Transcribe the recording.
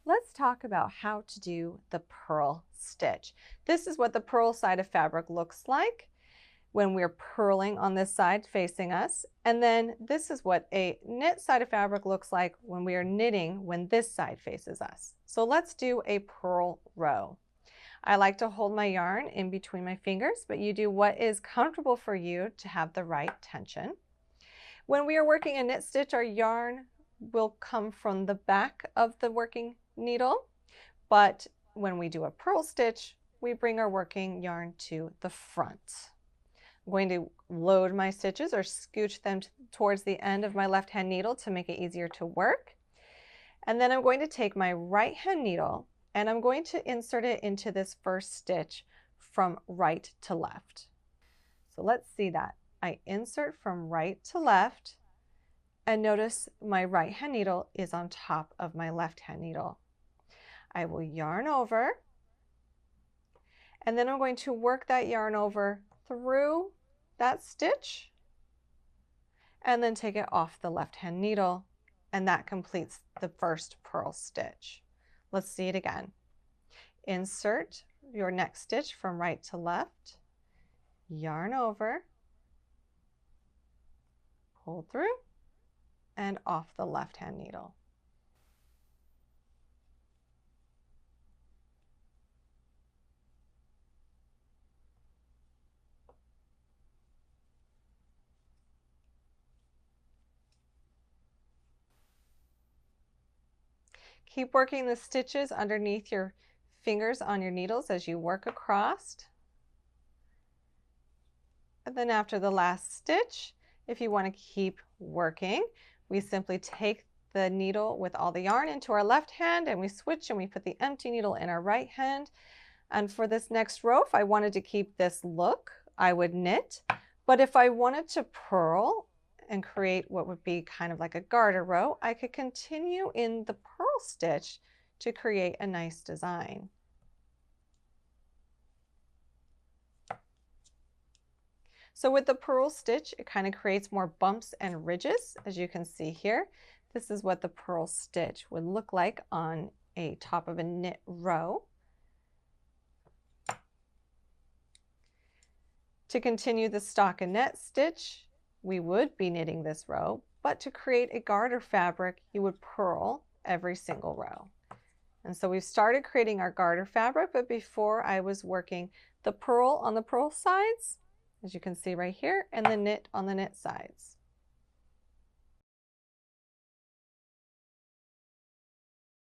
Let's talk about how to do the purl stitch. This is what the purl side of fabric looks like when we're purling on this side facing us. And then this is what a knit side of fabric looks like when we are knitting when this side faces us. So let's do a purl row. I like to hold my yarn in between my fingers, but you do what is comfortable for you to have the right tension. When we are working a knit stitch, our yarn will come from the back of the working needle, but when we do a purl stitch, we bring our working yarn to the front. I'm going to load my stitches or scooch them towards the end of my left hand needle to make it easier to work. And then I'm going to take my right hand needle and I'm going to insert it into this first stitch from right to left. So let's see that. I insert from right to left and notice my right hand needle is on top of my left hand needle. I will yarn over and then I'm going to work that yarn over through that stitch and then take it off the left hand needle, and that completes the first purl stitch. Let's see it again. Insert your next stitch from right to left, yarn over, pull through, and off the left hand needle. Keep working the stitches underneath your fingers on your needles as you work across. And then after the last stitch, if you want to keep working, we simply take the needle with all the yarn into our left hand and we switch and we put the empty needle in our right hand. And for this next row, if I wanted to keep this look, I would knit. But if I wanted to purl and create what would be kind of like a garter row, I could continue in the purl stitch to create a nice design. So with the purl stitch, it kind of creates more bumps and ridges, as you can see here. This is what the purl stitch would look like on a top of a knit row. To continue the stockinette stitch, we would be knitting this row, but to create a garter fabric, you would purl every single row. And so we've started creating our garter fabric, but before I was working the purl on the purl sides, as you can see right here, and the knit on the knit sides.